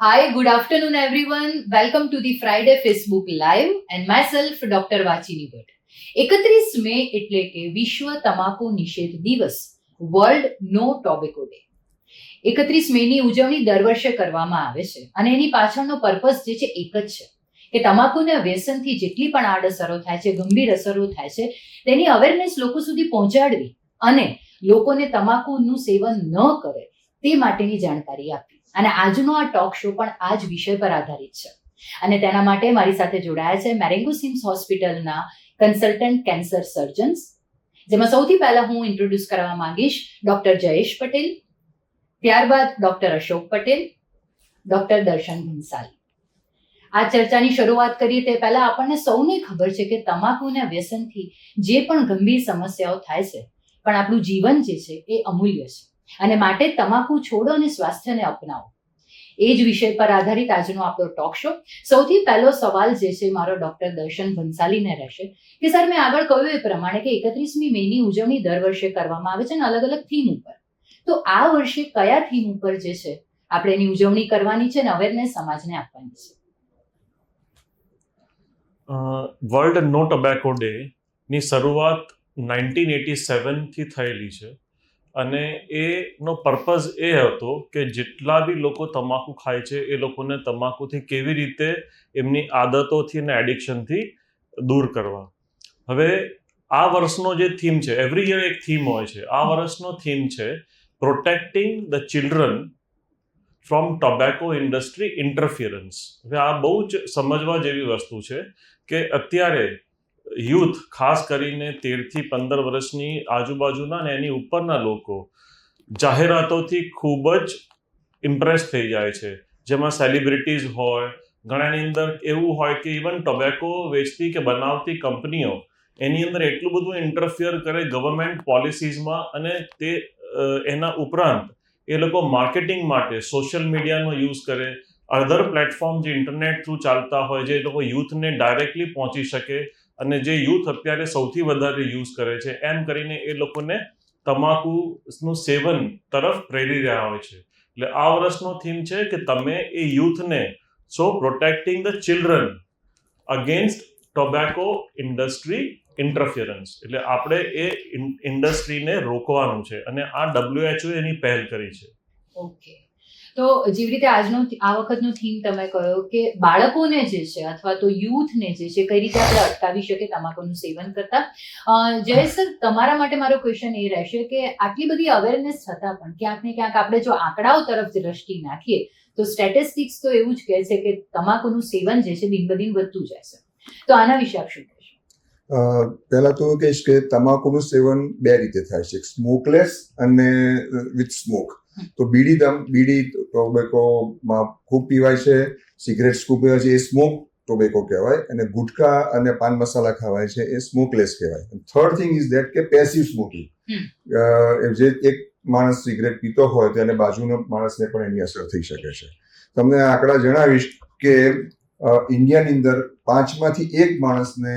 Hi, good afternoon, everyone. Welcome to the Friday Facebook Live and myself, Dr. Vachini Bhatt. 31 મે એટલે કે વિશ્વ તમાકુ નિષેધ દિવસ, વર્લ્ડ નો ટોબેકો ડે. 31 મેની ઉજવણી દર વર્ષે કરવામાં આવે છે અને એની પાછળનો પર્પસ જે છે એક જ છે કે તમાકુના વ્યસનથી જેટલી પણ આડઅસરો થાય છે, ગંભીર અસરો થાય છે, તેની અવેરનેસ લોકો સુધી પહોંચાડવી અને લોકોને તમાકુનું સેવન ન કરે તે માટેની જાણકારી આપવી. અને આજનો આ ટોક શો પણ આ જ વિષય પર આધારિત છે અને તેના માટે મારી સાથે જોડાયા છે મેરેંગો સિમ્સ હોસ્પિટલના કન્સલ્ટન્ટ કેન્સર સર્જન્સ, જેમાં સૌથી પહેલા હું ઇન્ટ્રોડ્યુસ કરવા માંગીશ ડોક્ટર જયેશ પટેલ, ત્યારબાદ ડોક્ટર અશોક પટેલ, ડોક્ટર દર્શન ભંસાલી. આ ચર્ચાની શરૂઆત કરીએ તે પહેલા આપણને સૌને ખબર છે કે તમાકુના વ્યસનથી જે પણ ગંભીર સમસ્યાઓ થાય છે, પણ આપણું જીવન જે છે એ અમૂલ્ય છે અને માટે તમાકુ છોડો અને સ્વાસ્થ્યને અપનાવો. એ જ વિષય પર આધારિત આજનો આપણો ટોક શો. સૌથી પહેલો સવાલ જે છે મારો ડોક્ટર દર્શન ભંસાલીને રહેશે કે સર, મેં આગળ કહ્યું એ પ્રમાણે કે 31મી મેની ઉજવણી દર વર્ષે કરવામાં આવે છે અને અલગ અલગ થીમ ઉપર. તો આ વર્ષે કયા થીમ ઉપર જે છે આપણે એની ઉજવણી કરવાની છે અને અવેરનેસ સમાજને આપવાની છે? વર્લ્ડ નો ટોબેકો ડે ની શરૂઆત 1987 થી થયેલી છે અને એનો પર્પઝ એ હતો કે જેટલા બી લોકો તમાકુ ખાય છે એ લોકોને તમાકુથી કેવી રીતે એમની આદતોથી અને એડિક્શનથી દૂર કરવા. હવે આ વર્ષનો જે થીમ છે, એવરી યર એક થીમ હોય છે. આ વર્ષનો થીમ છે protecting the children from tobacco industry interference. હવે આ બહુ જ સમજવા જેવી વસ્તુ છે કે અત્યારે યુથ, ખાસ કરીને 13થી 15 વર્ષની આજુબાજુના અને એની ઉપરના લોકો જાહેરાતોથી ખૂબ જ ઇમ્પ્રેસ થઈ જાય છે, જેમાં સેલિબ્રિટીઝ હોય, ઘણાની અંદર એવું હોય કે ઇવન ટોબેકો વેચતી કે બનાવતી કંપનીઓ એની અંદર એટલું બધું ઇન્ટરફિયર કરે ગવર્મેન્ટ પોલિસીઝમાં, અને તે એના ઉપરાંત એ લોકો માર્કેટિંગ માટે સોશિયલ મીડિયાનો યુઝ કરે, અધર પ્લેટફોર્મ જે ઇન્ટરનેટ થ્રુ ચાલતા હોય, જે લોકો યુથને ડાયરેક્ટલી પહોંચી શકે અને જે યુથ અત્યારે સૌથી વધારે યુઝ કરે છે, એમ કરીને એ લોકોને તમાકુનું સેવન તરફ પ્રેરી રહ્યા હોય છે. એટલે આ વર્ષનો થીમ છે કે તમે એ યુથને protecting the children against tobacco industry interference. એટલે આપણે એ ઇન્ડસ્ટ્રીને રોકવાનું છે અને આ WHO એની પહેલ કરી છે. ઓકે, તો જેવી રીતે આ વખતનો થીમ તમે કહ્યો કે બાળકોને જે છે અથવા તો યુથને જે છે કઈ રીતે આપણે અટકાવી શકીએ તમાકુનું સેવન કરતા. જય સર, તમારા માટે મારો ક્વેશ્ચન એ રહેશે કે આટલી બધી અવેરનેસ છતાં પણ ક્યાંક ને ક્યાંક આપણે જો આંકડાઓ તરફ દ્રષ્ટિ નાખીએ તો સ્ટેટિસ્ટિક્સ તો એવું જ કહે છે કે તમાકુનું સેવન જે છે દિન બદિન વધતું જાય છે. તો આના વિશે આપ શું કહેશો? પહેલા તો કહીશ કે તમાકુનું સેવન બે રીતે થાય છે, સ્મોકલેસ અને વિથ સ્મોક. તો બીડી ટોબેકોમાં ખૂબ પીવાય છે, સિગરેટ્સ ખૂબ પીવાય છે, એ સ્મોક ટોબેકો કહેવાય, અને ગુટખા અને પાન મસાલા ખાવાય છે એ સ્મોકલેસ કહેવાય. થર્ડ થિંગ ઇઝ દેટ કે પેસિવ સ્મોકિંગ. જે એક માણસ સિગરેટ પીતો હોય તો એને બાજુનો માણસને પણ એની અસર થઈ શકે છે. તમને આંકડા જણાવીશ કે ઇન્ડિયાની અંદર 5માંથી 1 માણસને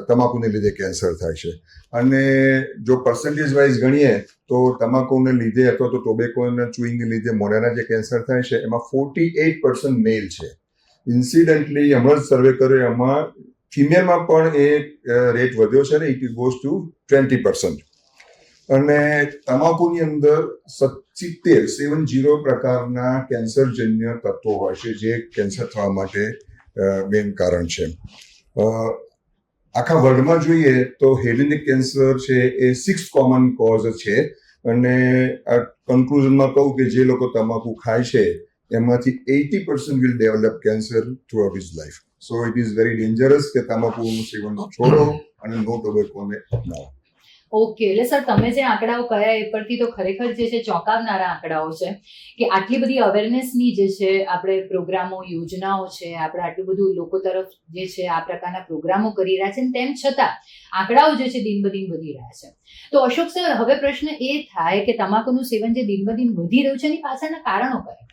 તમાકુને લીધે કેન્સર થાય છે. અને જો પર્સન્ટેજ વાઇઝ ગણીએ તો તમાકુને લીધે અથવા તો ટોબેકોના ચુઈંગને લીધે મોઢાના જે કેન્સર થાય છે એમાં 48% મેલ છે. ઇન્સિડન્ટલી હમણાં જ સર્વે કર્યો, એમાં ફિમેલમાં પણ એ રેટ વધ્યો છે ને, ઇટ ગોઝ ટુ 20%. અને તમાકુની અંદર 70 પ્રકારના કેન્સરજન્ય તત્વો હોય છે જે કેન્સર થવા માટે મેઇન કારણ છે. આખા વર્લ્ડમાં જોઈએ તો હેલિનિક કેન્સર છે એ 6th કોમન કોઝ છે. અને આ કન્ક્લુઝનમાં કહું કે જે લોકો તમાકુ ખાય છે એમાંથી 80% will develop cancer through out his life. So it is very dangerous કે તમાકુનું સેવન છોડો અને નો ટોબેકોને અપનાવો. ઓકે, એટલે સર તમે જે આંકડાઓ કહ્યા એ પરથી તો ખરેખર જે છે ચોંકાવનારા આંકડાઓ છે કે આટલી બધી અવેરનેસની જે છે આપણે પ્રોગ્રામો, યોજનાઓ છે, આપણે આટલું બધું લોકો તરફ જે છે આ પ્રકારના પ્રોગ્રામો કરી રહ્યા છે, તેમ છતાં આંકડાઓ જે છે દિન બદિન વધી રહ્યા છે. તો અશોક સર, હવે પ્રશ્ન એ થાય કે તમાકુનું સેવન જે દિન બદિન વધી રહ્યું છે એની પાછળના કારણો કયા?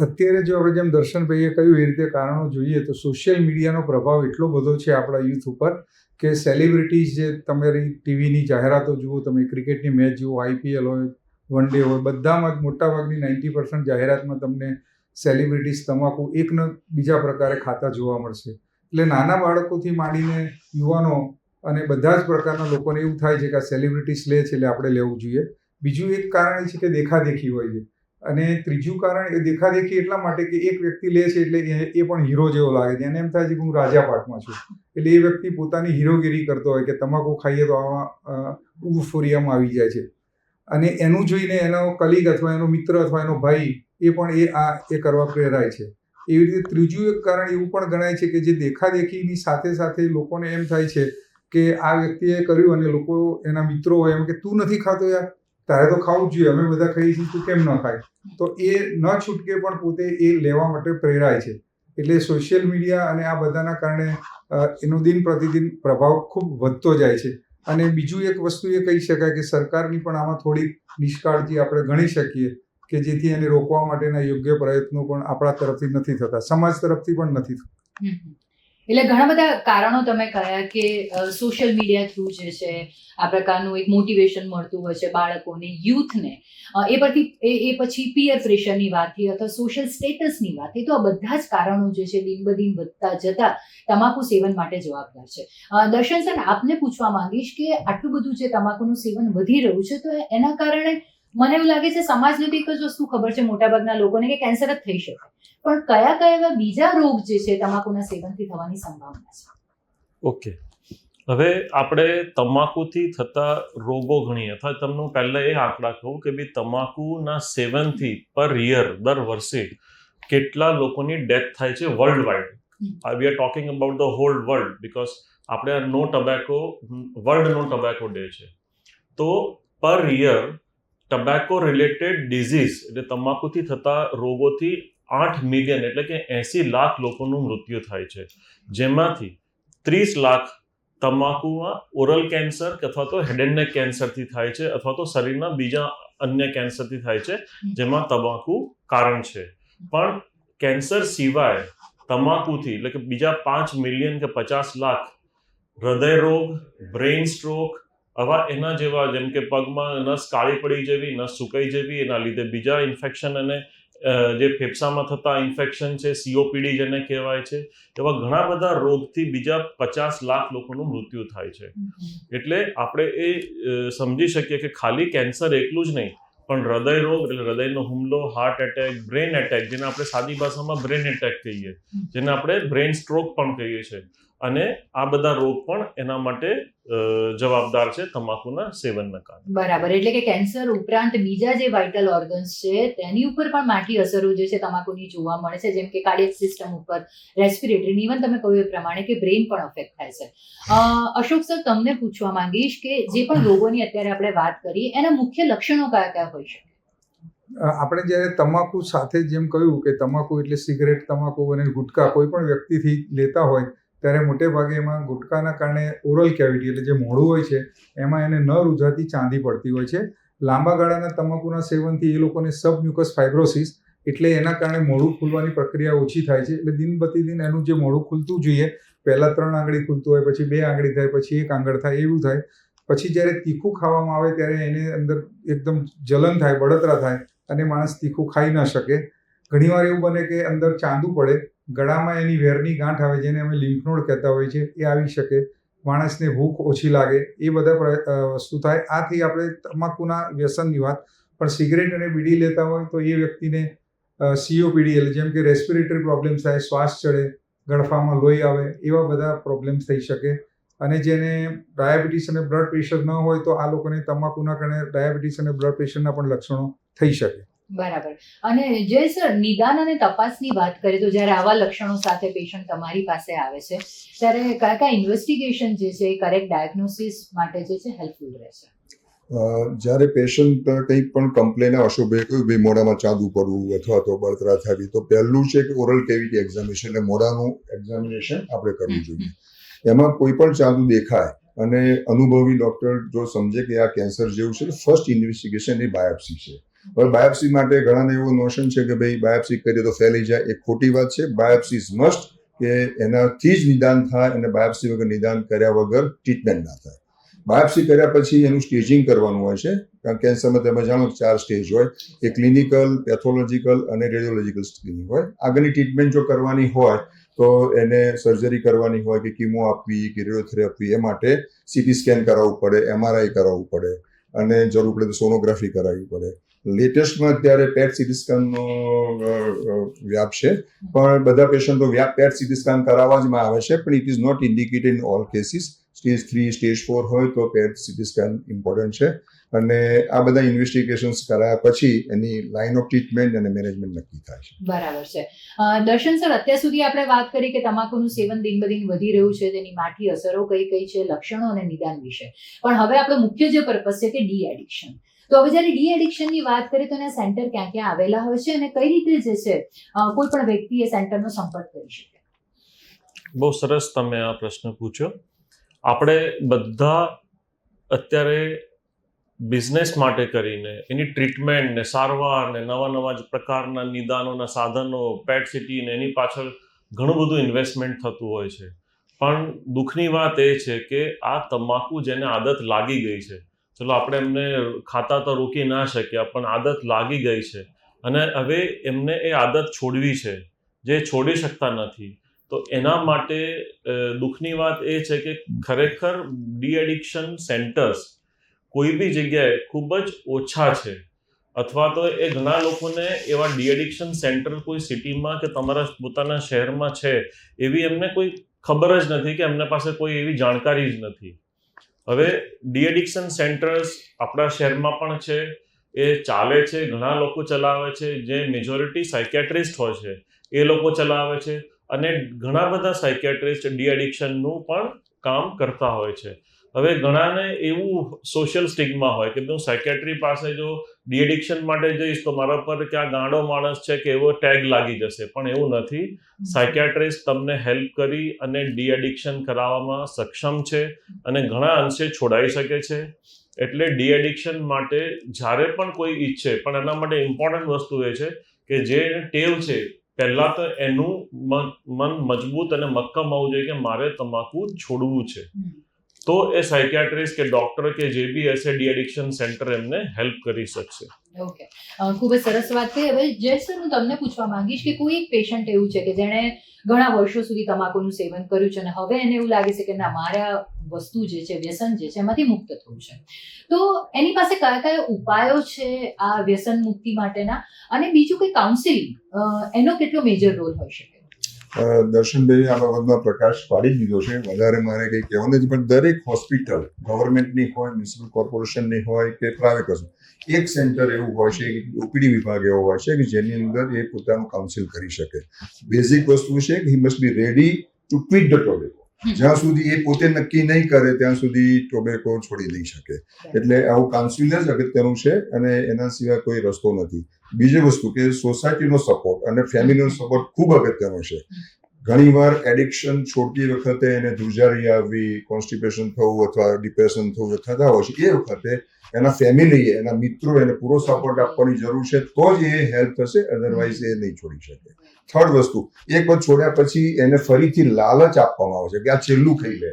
અત્યારે જો આપણે જેમ દર્શનભાઈએ કહ્યું એ રીતે કારણો જોઈએ તો સોશિયલ મીડિયાનો પ્રભાવ એટલો બધો છે આપણા યુથ ઉપર કે સેલિબ્રિટીઝ, જે તમારી ટીવીની જાહેરાતો જુઓ, તમે ક્રિકેટની મેચ જુઓ, IPL હોય, વન ડે હોય, બધામાં જ મોટાભાગની 90% જાહેરાતમાં તમને સેલિબ્રિટીઝ તમાકુ એકને બીજા પ્રકારે ખાતા જોવા મળશે. એટલે નાના બાળકોથી માંડીને યુવાનો અને બધા જ પ્રકારના લોકોને એવું થાય છે કે આ સેલિબ્રિટીઝ લે છે એટલે આપણે લેવું જોઈએ. બીજું એક કારણ એ છે કે દેખાદેખી હોય છે, અને ત્રીજું કારણ એ દેખાદેખી એટલા માટે કે એક વ્યક્તિ લે છે એટલે એ પણ હીરો જેવો લાગે છે, એને એમ થાય છે કે હું રાજા પાઠમાં છું, એટલે એ વ્યક્તિ પોતાની હીરોગીરી કરતો હોય કે તમાકુ ખાઈએ તો આવા ઉફોરિયામાં આવી જાય છે, અને એનું જોઈને એનો કલીગ અથવા એનો મિત્ર અથવા એનો ભાઈ એ પણ એ કરવા પ્રેરાય છે. એવી રીતે ત્રીજું એક કારણ એવું પણ ગણાય છે કે જે દેખાદેખીની સાથે સાથે લોકોને એમ થાય છે કે આ વ્યક્તિએ કર્યું અને લોકો એના મિત્રો હોય એમ કે તું નથી ખાતો યાર, તારે તો ખાવું જ જોઈએ, અમે બધા ખાઈએ છીએ, તું કેમ ન ખાય? તો એ ન છૂટકે પણ પોતે એ લેવા માટે પ્રેરાય છે. એટલે સોશિયલ મીડિયા અને આ બધાના કારણે એનો દિન પ્રતિદિન પ્રભાવ ખૂબ વધતો જાય છે. અને બીજું એક વસ્તુ એ કહી શકાય કે સરકારની પણ આમાં થોડીક નિષ્કાળજી આપણે ગણી શકીએ કે જેથી એને રોકવા માટેના યોગ્ય પ્રયત્નો પણ આપણા તરફથી નથી થતા, સમાજ તરફથી પણ નથી થતા. એટલે ઘણા બધા કારણો તમે કહ્યા કે સોશિયલ મીડિયા થ્રુ જે છે આ પ્રકારનું એક મોટિવેશન મળતું હોય છે બાળકોને, યુથને, એ પછી પિયર પ્રેશરની વાત થઈ અથવા સોશિયલ સ્ટેટસની વાત થઈ, તો આ બધા જ કારણો જે છે દિન બદિન વધતા જતા તમાકુ સેવન માટે જવાબદાર છે. દર્શન સર, આપને પૂછવા માંગીશ કે આટલું બધું જે તમાકુનું સેવન વધી રહ્યું છે તો એના કારણે મને એવું લાગે છે સમાજને તો એક જ વસ્તુ ખબર છે મોટાભાગના લોકોને કે કેન્સર જ થઈ શકે, પણ કયા કયા એવા બીજા રોગ જે છે તમાકુના સેવનથી થવાની સંભાવના છે? ઓકે, હવે આપણે તમાકુથી થતા રોગો ગણીએ અથવા તમને પહેલા એ આંકડા કહું કે ભાઈ તમાકુના સેવનથી પર યર દર વર્ષે કેટલા લોકોની ડેથ થાય છે world wide. We are talking about the hall world because આપણે નો ટબેકો વર્લ્ડ નો ટબેકો ડે છે. તો પર યર ટબેકો રિલેટેડ ડિઝીઝ એટલે તમાકુથી થતા રોગોથી 8 મિલિયન એટલે કે 80 લાખ લોકોનું મૃત્યુ થાય છે, જેમાંથી 30 લાખ તમાકુમાં ઓરલ કેન્સર અથવા તો હેડ એન્ડ નેક કેન્સરથી થાય છે અથવા તો શરીરના બીજા અન્ય કેન્સરથી થાય છે, જેમાં તમાકુ કારણ છે. પણ કેન્સર સિવાય તમાકુથી એટલે કે બીજા 5 મિલિયન કે 50 લાખ હૃદય રોગ, બ્રેઇન સ્ટ્રોક, આવા એના જેવા જેમ કે પગમાં નસ કાળી પડી જવી, નસ સુકાઈ જવી, એના લીધે બીજા ઇન્ફેક્શન અને જે ફેફસામાં થતા ઇન્ફેક્શન છે, COPD જેને કહેવાય છે, એવા ઘણા બધા રોગથી બીજા 50 લાખ લોકોનું મૃત્યુ થાય છે. એટલે આપણે એ સમજી શકીએ કે ખાલી કેન્સર એકલું જ નહીં, પણ હૃદય રોગ એટલે હૃદયનો હુમલો, હાર્ટ એટેક, બ્રેન એટેક જેને આપણે સાદી ભાષામાં બ્રેન એટેક કહીએ, જેને આપણે બ્રેન સ્ટ્રોક પણ કહીએ છીએ, અને આ બધા રોગ પણ એના માટે જવાબદાર છે તમાકુના સેવનના કારણે. બરાબર, એટલે કે કેન્સર ઉપરાંત બીજા જે વાઇટલ ઓર્ગન્સ છે તેની ઉપર પણ માઠી અસરો જે છે તમાકુની જોવા મળે છે, જેમ કે કાર્ડિયક સિસ્ટમ ઉપર, રેસ્પિરેટરી, ઇવન તમે કહ્યું એ પ્રમાણે કે બ્રેઇન પણ અફેક્ટ થાય છે. અશોક સર, તમને પૂછવા માંગીશ કે જે પણ રોગોની અત્યારે આપણે વાત કરી એના મુખ્ય લક્ષણો કયા કયા હોઈ શકે? આપણે જ્યારે તમાકુ સાથે જેમ કહ્યું કે તમાકુ એટલે સિગરેટ, તમાકુ અને ગુટકા કોઈ પણ વ્યક્તિથી લેતા હોય ત્યારે મોટે ભાગે એમાં ગુટકાના કારણે ઓરલ કેવિટી એટલે જે મોઢું હોય છે એમાં એને ન રૂઝાતી ચાંદી પડતી હોય છે. લાંબા ગાળાના તમાકુના સેવનથી એ લોકોને સબમ્યુકસ ફાઇબ્રોસિસ એટલે એના કારણે મોઢું ખુલવાની પ્રક્રિયા ઓછી થાય છે. એટલે દિન પ્રતિદિન એનું જે મોઢું ખુલતું જોઈએ, પહેલાં 3 આંગળી ખુલતું હોય, પછી 2 આંગળી થાય, પછી 1 આંગળ થાય, એવું થાય. પછી જ્યારે તીખું ખાવામાં આવે ત્યારે એને અંદર એકદમ જલન થાય, બળતરા થાય અને માણસ તીખું ખાઈ ન શકે. ઘણીવાર એવું બને કે અંદર ચાંદુ પડે, ગળામાં એની વેરની ગાંઠ આવે જેને અમે લિમ્ફ નોડ કહેતા હોઈએ છીએ, એ આવી શકે. માણસને ભૂખ ઓછી લાગે, એ બધા વસ્તુ થાય. આથી આપણે તમાકુના વ્યસનની વાત, પણ સિગરેટ અને બીડી લેતા હોય તો એ વ્યક્તિને COPD એટલે જેમ કે રેસ્પિરેટરી પ્રોબ્લેમ્સ થાય, શ્વાસ ચડે, ગળફામાં લોહી આવે, એવા બધા પ્રોબ્લેમ્સ થઈ શકે. અને જેને ડાયાબિટીસ અને બ્લડ પ્રેશર ન હોય તો આ લોકોને તમાકુના કારણે ડાયાબિટીસ અને બ્લડ પ્રેશરના પણ લક્ષણો થઈ શકે. બરાબર. અને જય સર, નિદાન અને તપાસની વાત કરીએ તો જ્યારે આવા લક્ષણો સાથે પેશન્ટ તમારી પાસે આવે છે ત્યારે કયા કયા ઇન્વેસ્ટિગેશન જે છે એ કરેક્ટ ડાયગ્નોસિસ માટે જે છે હેલ્પફુલ રહેશે? જ્યારે પેશન્ટ કંઈક પણ કમ્પ્લેન અશોકભાઈ કહ્યું ભાઈ મોઢામાં ચાંદુ પડવું અથવા તો બળતરા થવી, તો પહેલું છે કે ઓરલ કેવિટી એક્ઝામિનેશન એટલે મોઢાનું એક્ઝામિનેશન આપણે કરવું જોઈએ. એમાં કોઈ પણ ચાંદુ દેખાય અને અનુભવી ડોક્ટર જો સમજે કે આ કેન્સર જેવું છે, ફર્સ્ટ ઇન્વેસ્ટિગેશન એ બાયોપ્સી છે. હવે બાયોપ્સી માટે ઘણાને એવું નોશન છે કે ભાઈ બાયોપ્સી કરીએ તો ફેલી જાય, એ ખોટી વાત છે. બાયોપ્સી ઇઝ મસ્ટ, કે એનાથી જ નિદાન થાય અને બાયોપ્સી વગર નિદાન કર્યા વગર ટ્રીટમેન્ટ ના થાય. બાયોપ્સી કર્યા પછી એનું સ્ટેજિંગ કરવાનું હોય છે, કારણ કે કેન્સરમાં તમે જાણો 4 સ્ટેજ હોય, એ ક્લિનિકલ, પેથોલોજીકલ અને રેડિયોલોજીકલ સ્ક્રીનિંગ હોય. આગળની ટ્રીટમેન્ટ જો કરવાની હોય તો એને સર્જરી કરવાની હોય કે કીમો આપવી કે રેડિયોથેરાપી, એ માટે સીટી સ્કેન કરાવવું પડે, MRI કરાવવું પડે અને જરૂર પડે તો સોનોગ્રાફી કરાવવી પડે. લેટેસ્ટમાં અત્યારે પેટ સીટી સ્કેનનો વ્યાપ છે, પણ બધા પેશન્ટો પેટ સીટી સ્કેન કરાવવા જ આવે છે, પણ it is not indicated in all cases. Stage 3, stage 4 હોય તો પેટ સીટી સ્કેન ઇમ્પોર્ટન્ટ છે, અને આ બધા ઇન્વેસ્ટિગેશન્સ કરાયા પછી એની લાઇન ઓફ ટ્રીટમેન્ટ અને મેનેજમેન્ટ નક્કી થાય છે. બરાબર છે. દર્શન સર, અત્યાર સુધી આપણે વાત કરી કે તમાકુનું સેવન દિન બદિન વધી રહ્યું છે, તેની માઠી અસરો કઈ કઈ છે, લક્ષણો અને નિદાન વિશે. પણ હવે આપણો મુખ્ય જે પર્પસ છે કે ડી એડિક્શન. તો હવે જ્યારે ડી એડિક્શનની વાત કરીએ તો એના સેન્ટર ક્યાં ક્યાં આવેલા હોય છે અને કઈ રીતે જે છે કોઈ પણ વ્યક્તિ એ સેન્ટરનો સંપર્ક કરી શકે? બહુ સરસ તમે આ પ્રશ્ન પૂછ્યો. આપણે બધા અત્યારે બિઝનેસ માટે કરીને એની ટ્રીટમેન્ટ ને સારવાર ને નવા જ પ્રકારના નિદાનોના સાધનો, પેટ સિટી ને એની પાછળ ઘણું બધું ઇન્વેસ્ટમેન્ટ થતું હોય છે. પણ દુઃખની વાત એ છે કે આ તમાકુ જેને આદત લાગી ગઈ છે, ચલો આપણે એમને ખાતા તો રોકી ના શક્યા, પણ આદત લાગી ગઈ છે અને હવે એમને એ આદત છોડવી છે, જે છોડી શકતા નથી. તો એના માટે દુઃખની વાત એ છે કે ખરેખર ડી એડિક્શન સેન્ટર્સ કોઈ બી જગ્યાએ ખૂબ જ ઓછા છે, અથવા તો એ ઘણા લોકોને એવા ડી એડિક્શન સેન્ટર કોઈ સિટીમાં કે તમારા પોતાના શહેરમાં છે એવી એમને કોઈ ખબર જ નથી, કે એમને પાસે કોઈ એવી જાણકારી જ નથી. હવે ડી એડિક્શન સેન્ટર્સ આપણા શહેરમાં પણ છે, એ ચાલે છે, ઘણા લોકો ચલાવે છે, જે મેજોરિટી સાયકેટ્રિસ્ટ હોય છે એ લોકો ચલાવે છે, અને ઘણા બધા સાયકેટ્રિસ્ટ ડી એડિક્શનનું પણ કામ કરતા હોય છે. હવે ઘણાને એવું સોશિયલ સ્ટિગ્મા હોય કે હું સાયકેટ્રી પાસે જો ડી એડિક્શન માટે જઈશ તો મારા પર ક્યાં ગાંડો માણસ છે કે એવો ટેગ લાગી જશે, પણ એવું નથી. સાયકેટ્રિસ્ટ તમને હેલ્પ કરી અને ડી એડિક્શન કરાવવામાં સક્ષમ છે અને ઘણા અંશે છોડાઈ શકે છે. એટલે ડી એડિક્શન માટે જ્યારે પણ કોઈ ઈચ્છે, પણ એના માટે ઇમ્પોર્ટન્ટ વસ્તુ એ છે કે જે ટેવ છે, પહેલા તો એનું મન મજબૂત અને મક્કમ હોવું જોઈએ કે મારે તમાકુ છોડવું છે. તો એ સાયકેટ્રિસ્ટ કે ડોક્ટર કે જે બી હશે ડી એડિક્શન સેન્ટર એમને હેલ્પ કરી શકશે. ઓકે, ખૂબ જ સરસ વાત કહી. હવે જય સર, હું તમને પૂછવા માંગીશ કે કોઈ એક પેશન્ટ એવું છે કે જેણે ઘણા વર્ષો સુધી તમાકુનું સેવન કર્યું છે અને હવે એને એવું લાગે છે કે ના, મારા વસ્તુ જે છે, વ્યસન જે છે, એમાંથી મુક્ત થવું છે, તો એની પાસે કયા કયા ઉપાયો છે આ વ્યસન મુક્તિ માટેના, અને બીજું કોઈ કાઉન્સિલિંગ, એનો કેટલો મેજર રોલ હોઈ શકે? દર્શનભાઈ આ બાબતમાં પ્રકાશ પાડી દીધો છે. વધારે મારે કંઈ કહેવાનું નથી, પણ દરેક હોસ્પિટલ, ગવર્મેન્ટની હોય, મ્યુનિસિપલ કોર્પોરેશનની હોય કે પ્રાઇવેટ હોય, એક સેન્ટર એવું હોય છે, ઓપીડી વિભાગ એવો હોય છે કે જેની અંદર એ પોતાનું કાઉન્સિલ કરી શકે. બેઝિક વસ્તુ છે કે he must be ready to quit the tobacco. જ્યાં સુધી એ પોતે નક્કી નહીં કરે ત્યાં સુધી ટોબેકો છોડી નહીં શકે. એટલે આવું કાઉન્સિલ જ અગત્યનું છે અને એના સિવાય કોઈ રસ્તો નથી. બીજી વસ્તુ કે સોસાયટીનો સપોર્ટ અને ફેમિલીનો સપોર્ટ ખૂબ અગત્યનો છે. ઘણીવાર એડિક્શન છોડતી વખતે એને ધ્રુજારી આવવી, કોન્સ્ટિપેશન થવું અથવા ડિપ્રેશન થવું થતા હોય છે, એ વખતે એના ફેમિલીએ, એના મિત્રો એને પૂરો સપોર્ટ આપવાની જરૂર છે, તો જ એ હેલ્પ થશે, અધરવાઇઝ એ નહીં છોડી શકે. થર્ડ વસ્તુ, એક વખત છોડ્યા પછી એને ફરીથી લાલચ આપવામાં આવે છે કે આ છેલ્લું ખાઈ લે,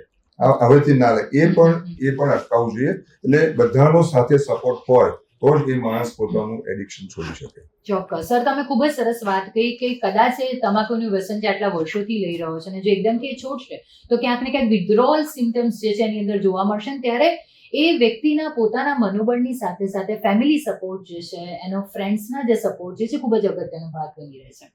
હવેથી ના લે, એ પણ અટકાવવું જોઈએ. એટલે બધાનો સાથે સપોર્ટ હોય તો જ એ માણસ પોતાનું એડિક્શન છોડી શકે. ચોક્કસ સર, તમે ખૂબ જ સરસ વાત કહી કે કદાચ એ તમાકુનું વ્યસન જે આટલા વર્ષોથી લઈ રહ્યો છે અને જો એકદમથી એ છોડશે તો ક્યાંક ને ક્યાંક વિથડ્રોઅલ સિમ્ટમ્સ જે છે એની અંદર જોવા મળશે, ને ત્યારે એ વ્યક્તિના પોતાના મનોબળની સાથે સાથે ફેમિલી સપોર્ટ જે છે, એનો ફ્રેન્ડ્સના જે સપોર્ટ જે છે, ખૂબ જ અગત્યનો ભાગ બની રહેશે.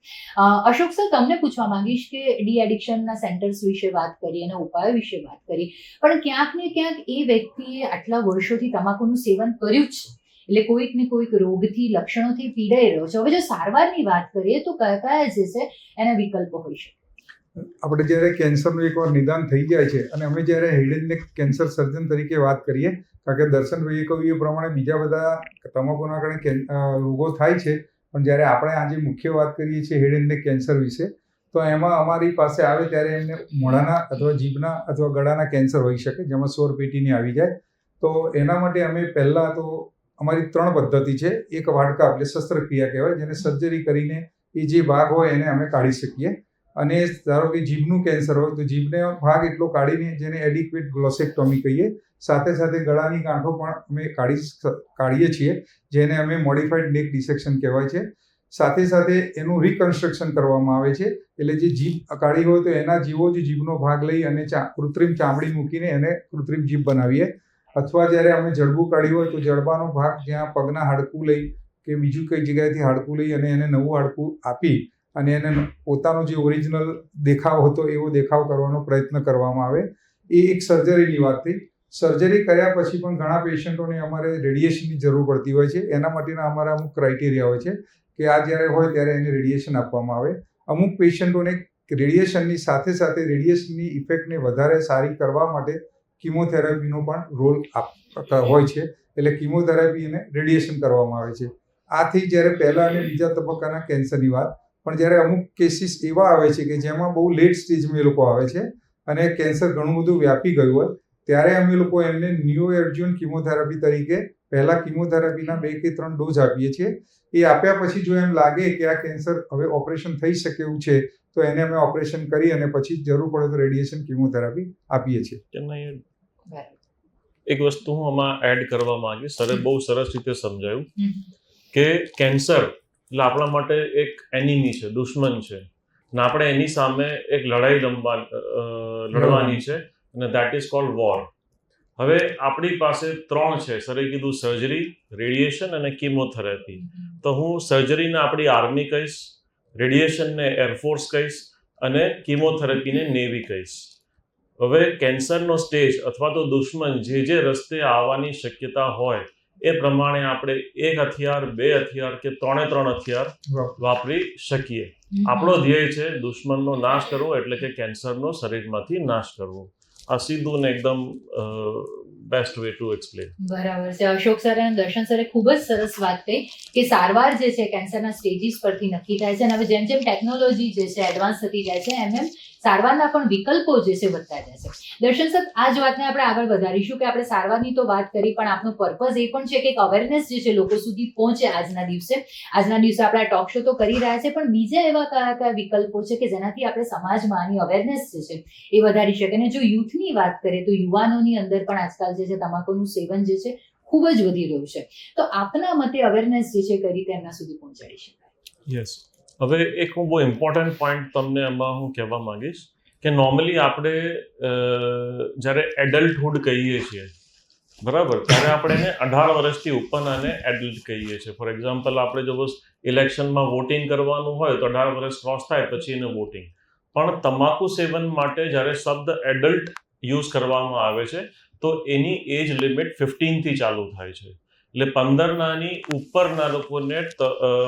અશોક સર, તમને પૂછવા માંગીશ કે ડી એડિક્શનના સેન્ટર્સ વિશે વાત કરી, એના ઉપાયો વિશે વાત કરી, પણ ક્યાંક ને ક્યાંક એ વ્યક્તિએ આટલા વર્ષોથી તમાકુનું સેવન કર્યું જ છે, એટલે કોઈક ને કોઈક રોગથી, લક્ષણોથી પીડાઈ રહ્યો છે. હવે જો સારવારની વાત કરીએ તો કયા કયા જે છે એના વિકલ્પો હોઈ શકે? આપણે જ્યારે કેન્સરનું એકવાર નિદાન થઈ જાય છે અને અમે જ્યારે હેડ એન્ડ નેક કેન્સર સર્જન તરીકે વાત કરીએ, કારણ કે દર્શનભાઈએ કહ્યું એ પ્રમાણે બીજા બધા તમાકુના કારણે રોગો થાય છે, પણ જ્યારે આપણે આજે મુખ્ય વાત કરીએ છીએ હેડ એન્ડ નેક કેન્સર વિશે, તો એમાં અમારી પાસે આવે ત્યારે એમને મોઢાના અથવા જીભના અથવા ગળાના કેન્સર હોઈ શકે, જેમાં સોર પેટીની આવી જાય. તો એના માટે અમે પહેલાં તો અમારી 3 પદ્ધતિ છે. એક વાડકા એટલે શસ્ત્રક્રિયા કહેવાય, જેને સર્જરી કરીને એ જે ભાગ હોય એને અમે કાઢી શકીએ. અને ધારો કે જીભનું કેન્સર હોય તો જીભને ભાગ એટલો કાઢીને જેને એડિક્વેટ ગ્લોસેક્ટોમી કહીએ, સાથે સાથે ગળાની ગાંઠો પણ અમે કાઢીએ છીએ, જેને અમે મોડિફાઈડ નેક ડિસેક્શન કહેવાય છે. સાથે સાથે એનું રિકન્સ્ટ્રક્શન કરવામાં આવે છે, એટલે જે જીભ કાઢી હોય તો એના જેવો જ જીભનો ભાગ લઈ અને કૃત્રિમ ચામડી મૂકીને એને કૃત્રિમ જીભ બનાવીએ. અથવા જ્યારે અમે જડબું કાઢ્યું હોય તો જડબાનો ભાગ જ્યાં પગના હાડકું લઈ કે બીજું કઈ જગ્યાએથી હાડકું લઈ અને એને નવું હાડકું આપી અને એને પોતાનો જે ઓરિજિનલ દેખાવ હતો એવો દેખાવ કરવાનો પ્રયત્ન કરવામાં આવે. એ એક સર્જરીની વાત થઈ. સર્જરી કર્યા પછી પણ ઘણા પેશન્ટોને અમારે રેડિયેશનની જરૂર પડતી હોય છે. એના માટેના અમારા અમુક ક્રાઇટેરિયા હોય છે કે આ જ્યારે હોય ત્યારે એને રેડિયેશન આપવામાં આવે. અમુક પેશન્ટોને રેડિયેશનની સાથે સાથે રેડિયેશનની ઇફેક્ટને વધારે સારી કરવા માટે કિમોથેરાપીનો પણ રોલ હોય છે, એટલે કિમોથેરાપી અને રેડિયેશન કરવામાં આવે છે. આથી જ્યારે પહેલા અને બીજા તબક્કાના કેન્સરની વાત, પણ જ્યારે અમુક કેસીસ એવા આવે છે કે જેમાં બહુ લેટ સ્ટેજમાં એ લોકો આવે છે અને કેન્સર ઘણું બધું વ્યાપી ગયું હોય, ત્યારે અમે લોકો એમને નિયોએડજ્યુઅન્ટ કિમોથેરાપી તરીકે પહેલા કિમોથેરાપીના 2 કે 3 ડોઝ આપીએ છીએ. એ આપ્યા પછી જો એમ લાગે કે આ કેન્સર હવે ઓપરેશન થઈ શકે એવું છે તો એને અમે ઓપરેશન કરી અને પછી જરૂર પડે તો રેડિયેશન કિમોથેરાપી આપીએ છીએ. એક વસ્તુ હું આમાં એડ કરવા માંગીશ. સરે બહુ સરસ રીતે સમજાયું કે કેન્સર એટલે આપણા માટે એક એનિમી છે, દુશ્મન છે, ને આપણે એની સામે એક લડાઈ લડવાની છે, અને ધેટ ઇઝ કોલ્ડ વોર. હવે આપણી પાસે 3 છે. સરે કીધું સર્જરી, રેડિયેશન અને કિમોથેરાપી. તો હું સર્જરીને આપણી આર્મી કહીશ, રેડિયેશનને એરફોર્સ કહીશ અને કિમોથેરાપીને નેવી કહીશ. હવે કેન્સરનો સ્ટેજ અથવા તો દુશ્મન જે રસ્તે આવવાની શક્યતા હોય એ પ્રમાણે આપણે 1 હથિયાર, 2 હથિયાર કે 3 હથિયાર વાપરી શકીએ. આપણો ધ્યેય છે દુશ્મનનો નાશ કરવો, એટલે કે કેન્સરનો શરીરમાંથી નાશ કરવો. આ સીધું ને એકદમ બેસ્ટ વે ટુ એક્સપ્લેન. બરાબર છે. અશોક સર અને દર્શન સરે ખૂબ જ સરસ વાત કહી કે સારવાર જે છે કેન્સરના સ્ટેજીસ પરથી નક્કી થાય છે, અને હવે જેમ જેમ ટેકનોલોજી જે છે એડવાન્સ થતી જાય છે એમ સારવારના પણ વિકલ્પો જે છે વધતા જાય છે. દર્શન સર, આ જ વાતને આપણે આગળ વધારીશું કે આપણે સારવારની તો વાત કરી, પણ આપનો પર્પઝ એ પણ છે કે એક અવેરનેસ જે છે લોકો સુધી પહોંચે. આજના દિવસે આપણે ટોક શો તો કરી રહ્યા છે, પણ બીજા એવા કયા વિકલ્પો છે કે જેનાથી આપણે સમાજમાં આની અવેરનેસ જે છે એ વધારી શકે. અને જો યુથની વાત કરીએ તો યુવાનોની અંદર પણ આજકાલ જે છે તમાકુનું સેવન જે છે ખૂબ જ વધી રહ્યું છે. તો આપના મતે અવેરનેસ જે છે કઈ રીતે એમના સુધી પહોંચાડી શકાય? યસ. હવે એક હું બહુ ઇમ્પોર્ટન્ટ પોઈન્ટ તમને એમાં હું કહેવા માંગીશ કે નોર્મલી આપણે જ્યારે એડલ્ટહુડ કહીએ છીએ, બરાબર, ત્યારે આપણે એને 18 વર્ષથી ઉપરનાને એડલ્ટ કહીએ છીએ. ફોર એક્ઝામ્પલ, આપણે જો ઇલેક્શનમાં વોટિંગ કરવાનું હોય તો 18 વર્ષ ક્રોસ થાય પછી એને વોટિંગ. પણ તમાકુ સેવન માટે જ્યારે શબ્દ એડલ્ટ યુઝ કરવામાં આવે છે તો એની એજ લિમિટ 15 થી ચાલુ થાય છે. એટલે 15નાની ઉપરના લોકોને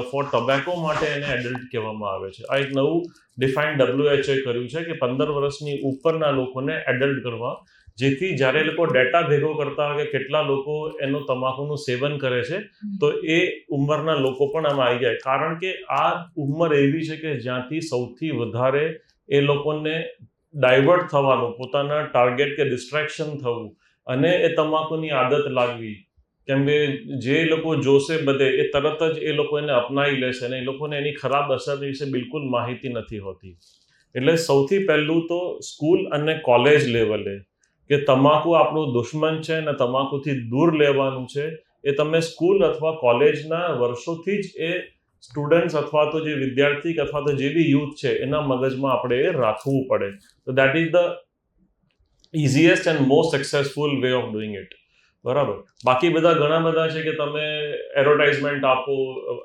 ફોર ટોબેકો માટે એને એડલ્ટ કહેવામાં આવે છે. આ એક નવું ડિફાઇન WHO કર્યું છે કે 15 વર્ષની ઉપરના લોકોને એડલ્ટ કરવા, જેથી જ્યારે એ લોકો ડેટા ભેગો કરતા હોય કે કેટલા લોકો એનું તમાકુનું સેવન કરે છે તો એ ઉંમરના લોકો પણ આમાં આવી જાય. કારણ કે આ ઉંમર એવી છે કે જ્યાંથી સૌથી વધારે એ લોકોને ડાયવર્ટ થવાનું, પોતાના ટાર્ગેટ કે ડિસ્ટ્રેક્શન થવું અને એ તમાકુની આદત લાગવી. કેમ કે જે લોકો જોશે બધે એ તરત જ એ લોકો એને અપનાવી લેશે અને એ લોકોને એની ખરાબ અસર વિશે બિલકુલ માહિતી નથી હોતી. એટલે સૌથી પહેલું તો સ્કૂલ અને કોલેજ લેવલે કે તમાકુ આપણું દુશ્મન છે અને તમાકુથી દૂર લેવાનું છે, એ તમે સ્કૂલ અથવા કોલેજના વર્ષોથી જ એ સ્ટુડન્ટ્સ અથવા તો જે વિદ્યાર્થી અથવા તો જે બી યુથ છે એના મગજમાં આપણે એ રાખવું પડે. તો that is the easiest and most successful way of doing it. બરાબર. બાકી બધા ઘણા બધા છે કે તમે એડવર્ટાઇઝમેન્ટ આપો.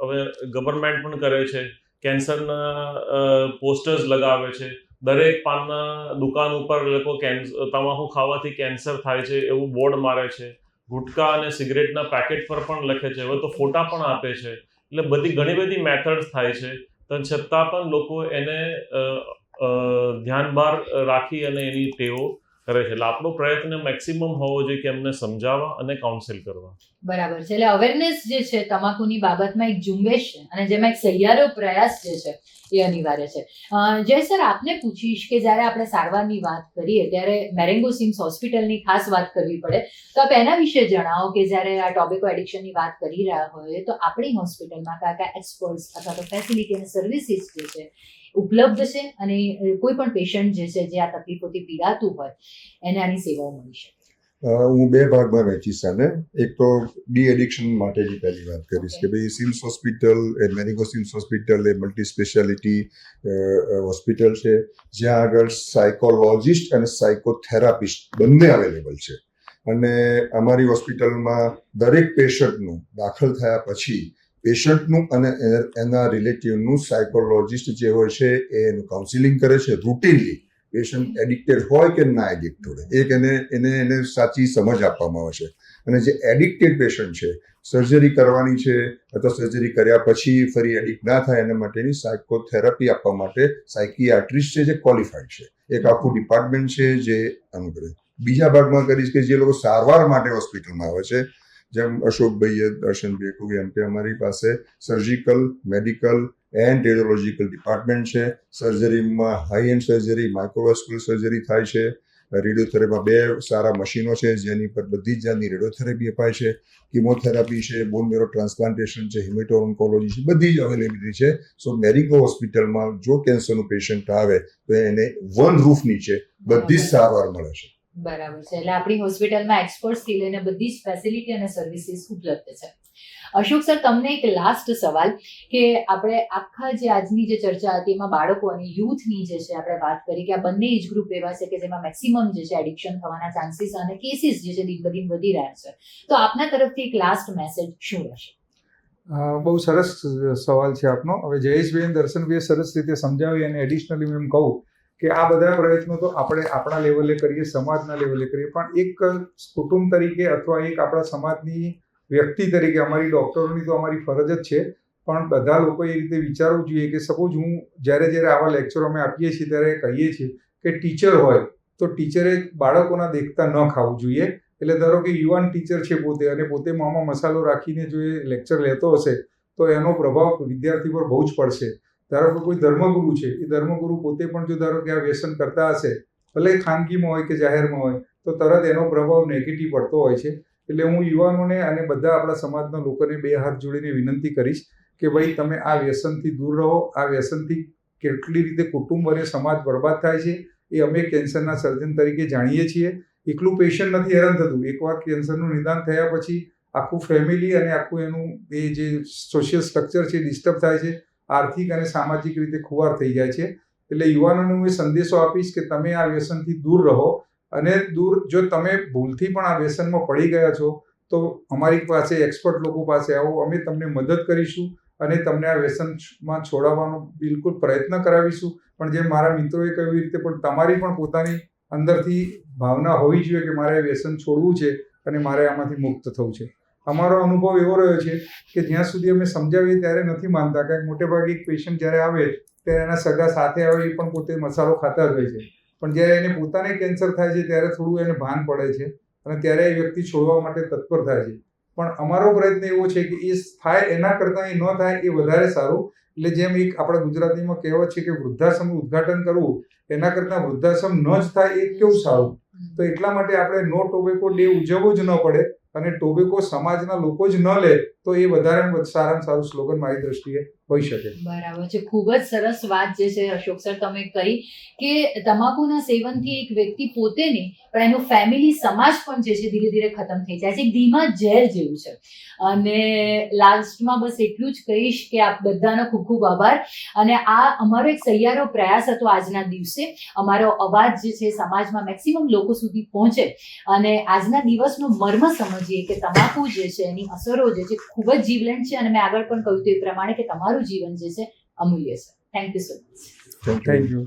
હવે ગવર્મેન્ટ પણ કરે છે, કેન્સરના પોસ્ટર્સ લગાવે છે, દરેક પાનના દુકાન ઉપર લોકો તમાકુ ખાવાથી કેન્સર થાય છે એવું બોર્ડ મારે છે, ગુટકા અને સિગરેટના પેકેટ પર પણ લખે છે, હવે તો ફોટા પણ આપે છે. એટલે ઘણી બધી મેથડ્સ થાય છે, તો છતાં પણ લોકો એને ધ્યાન બહાર રાખી અને એની ટેવો કરે છે. એટલે આપણો પ્રયત્ન મેક્સિમમ હોવો જોઈએ કે એમને સમજાવવા અને કાઉન્સેલ કરવા. બરાબર છે. એટલે અવેરનેસ જે છે તમાકુની બાબતમાં એક ઝુંબેશ છે અને જેમાં એક સહિયારો પ્રયાસ જે છે એ અનિવાર્ય છે. જય સર, આપને પૂછીશ કે જ્યારે આપણે સારવારની વાત કરીએ ત્યારે મેરેંગો સિમ્સ હોસ્પિટલની ખાસ વાત કરવી પડે, તો આપ એના વિશે જણાવો કે જ્યારે આ ટોબેકો એડિક્શનની વાત કરી રહ્યા હોય તો આપણી હોસ્પિટલમાં કયા કયા એક્સપર્ટ્સ અથવા તો ફેસિલિટી અને સર્વિસીસ જે છે ઉપલબ્ધ છે અને કોઈ પણ પેશન્ટ જે છે જે આ તકલીફોથી પીડાતું હોય એને આની સેવાઓ મળી શકે? હું બે ભાગમાં વહેંચીશ આને. એક તો ડી એડિક્શન માટેની પહેલી વાત કરીશ કે ભાઈ સિમ્સ હોસ્પિટલ એ મેરિગો સિમ્સ હોસ્પિટલ એ મલ્ટી સ્પેશિયાલિટી હોસ્પિટલ છે જ્યાં આગળ સાયકોલોજિસ્ટ અને સાયકોથેરાપિસ્ટ બંને અવેલેબલ છે. અને અમારી હોસ્પિટલમાં દરેક પેશન્ટનું દાખલ થયા પછી પેશન્ટનું અને એના રિલેટિવનું સાયકોલોજિસ્ટ જે હોય છે એ એનું કાઉન્સિલિંગ કરે છે રૂટીનલી. પેશન્ટ એડિક્ટેડ હોય કે ના એડિક્ટ હોય એક એને સાચી સમજ આપવામાં આવે છે. અને જે એડિક્ટેડ પેશન્ટ છે સર્જરી કરવાની છે અથવા સર્જરી કર્યા પછી ફરી એડિક્ટ ના થાય એના માટેની સાયકોથેરાપી આપવા માટે સાયકિયાટ્રિસ્ટ છે જે ક્વોલિફાઈડ છે. એક આખું ડિપાર્ટમેન્ટ છે જે આનું કરે. બીજા ભાગમાં કરીશ કે જે લોકો સારવાર માટે હોસ્પિટલમાં આવે છે જેમ અશોકભાઈએ દર્શનભાઈએ કહ્યું એમ કે અમારી પાસે surgical medical and radiological department છે. સર્જરીમાં high and surgery microvascular surgery થાય છે. રેડિયોથેરાપીમાં 2 સારા મશીનો છે જેની પર બધી જ જાતની રેડિયોથેરાપી અપાય છે. કિમોથેરાપી છે, બોન મેરો ટ્રાન્સપ્લાન્ટેશન છે, હિમેટો ઓન્કોલોજી છે, બધી જ અવેલેબિલિટી છે. સો મેરિગો હોસ્પિટલમાં જો કેન્સરનું પેશન્ટ આવે તો એને વન રૂફ નીચે બધી જ સારવાર મળે છે. બરાબર છે. એટલે આપણી હોસ્પિટલમાં એક્સપર્ટ્સથી લઈને બધી જ ફેસિલિટી અને સર્વિસીસ ઉપલબ્ધ છે. અશોક સર, તમને એક લાસ્ટ સવાલ કે આપણે આખા જે આજની જે ચર્ચા હતી એમાં બાળકો અને યુથની જે છે આપણે વાત કરી કે આ બંને એજ ગ્રુપ એવા છે કે જેમાં મેક્સિમમ જે છે એડિક્શન થવાના ચાન્સીસ અને કેસીસ જે છે દિન બદિન વધી રહ્યા છે. તો આપના તરફથી એક લાસ્ટ મેસેજ શું રહેશે? બહુ સરસ સવાલ છે આપનો. હવે જયેશભાઈ દર્શનભાઈએ સરસ રીતે સમજાવી અને એડિશનલી હું એમ કહું કે આ બધા પ્રયત્નો તો આપણે આપણા લેવલે કરીએ, સમાજના લેવલે કરીએ, પણ એક કુટુંબ તરીકે અથવા એક આપણા સમાજની વ્યક્તિ તરીકે અમારી ડૉક્ટરોની તો અમારી ફરજ જ છે. પણ બધા લોકોએ એ રીતે વિચારવું જોઈએ કે સપોઝ હું જ્યારે આવા લેક્ચરો અમે આપીએ છીએ ત્યારે કહીએ છીએ કે ટીચર હોય તો ટીચરે બાળકોના દેખતા ન ખાવું જોઈએ. એટલે ધારો કે યુવાન ટીચર છે પોતે અને પોતે મોંમાં મસાલો રાખીને જો એ લેક્ચર લેતો હશે તો એનો પ્રભાવ વિદ્યાર્થી પર બહુ જ પડશે. ધારો કે કોઈ ધર્મગુરુ છે, એ ધર્મગુરુ પોતે પણ જો ધારો કે આ વ્યસન કરતા હશે, ભલે ખાનગીમાં હોય કે જાહેરમાં હોય, તો તરત એનો પ્રભાવ નેગેટિવ પડતો હોય છે. એટલે હું યુવાનોને અને બધા આપણા સમાજના લોકોને 2 હાથ જોડીને વિનંતી કરીશ કે ભાઈ તમે આ વ્યસનથી દૂર રહો. આ વ્યસનથી કેટલી રીતે કુટુંબ અને સમાજ બરબાદ થાય છે એ અમે કેન્સરના સર્જન તરીકે જાણીએ છીએ. એકલું પેશન્ટ નથી હેરાન થતું, એકવાર કેન્સરનું નિદાન થયા પછી આખું ફેમિલી અને આખું એનું એ જે સોશિયલ સ્ટ્રક્ચર છે ડિસ્ટર્બ થાય છે, આર્થિક અને સામાજિક રીતે ખુવાર થઈ જાય છે. એટલે યુવાનોને હું એ સંદેશો આપીશ કે તમે આ વ્યસનથી દૂર રહો અને જો તમે ભૂલથી પણ આ વ્યસનમાં પડી ગયા છો તો અમારી પાસે એક્સપર્ટ લોકો પાસે આવો, અમે તમને મદદ કરીશું અને તમને આ વ્યસનમાં છોડાવવાનો બિલકુલ પ્રયત્ન કરાવીશું. પણ જેમ મારા મિત્રોએ કહ્યું એ રીતે પણ તમારી પણ પોતાની અંદરથી ભાવના હોવી જોઈએ કે મારે વ્યસન છોડવું છે અને મારે આમાંથી મુક્ત થવું છે. અમારો અનુભવ એવો રહ્યો છે કે જ્યાં સુધી અમે સમજાવીએ ત્યારે નથી માનતા. કારણ મોટે ભાગે એક પેશન્ટ જ્યારે આવે ત્યારે એના સગા સાથે આવે એ પણ પોતે મસાલો ખાતા જ હોય છે, પણ જ્યારે એને પોતાને કેન્સર થાય છે ત્યારે થોડું એને ભાન પડે છે અને ત્યારે એ વ્યક્તિ છોડવા માટે તત્પર થાય છે. પણ અમારો પ્રયત્ન એવો છે કે એ થાય એના કરતાં એ ન થાય એ વધારે સારું. એટલે જેમ એક આપણા ગુજરાતીમાં કહેવત છે કે વૃદ્ધાશ્રમનું ઉદ્ઘાટન કરવું એના કરતાં વૃદ્ધાશ્રમ ન જ થાય એ કેવું સારું. તો એટલા માટે આપણે નો ટોબેકો ડે ઉજવવો જ ન પડે અને ટોબેકો સમાજના લોકો જ ન લે તો એ વધારે સારામાં સારું સ્લોગન મારી દ્રષ્ટિએ હોઈ શકે. બરાબર છે. ખૂબ જ સરસ વાત જે છે અશોક સર તમે કહી કે તમાકુના સેવનથી એક વ્યક્તિ પોતે નહીં પણ એનો ફેમિલી સમાજ પણ જે છે ધીરે ધીરે ખતમ થઈ જાય છે. એક ધીમા ઝેર જેવું છે. અને લાસ્ટમાં બસ એટલું જ કહીશ કે આપ બધાનો ખૂબ ખૂબ આભાર. અને આ અમારો એક સહિયારો પ્રયાસ હતો આજના દિવસે. અમારો અવાજ જે છે સમાજમાં મેક્સિમમ લોકો સુધી પહોંચે અને આજના દિવસનો મર્મ સમજીએ કે તમાકુ જે છે એની અસરો જે છે ખૂબ જ જીવલેણ છે અને મેં આગળ પણ કહ્યું તે પ્રમાણે કે તમારું જીવન જે છે અમૂલ્ય છે. Thank you so much. Thank you.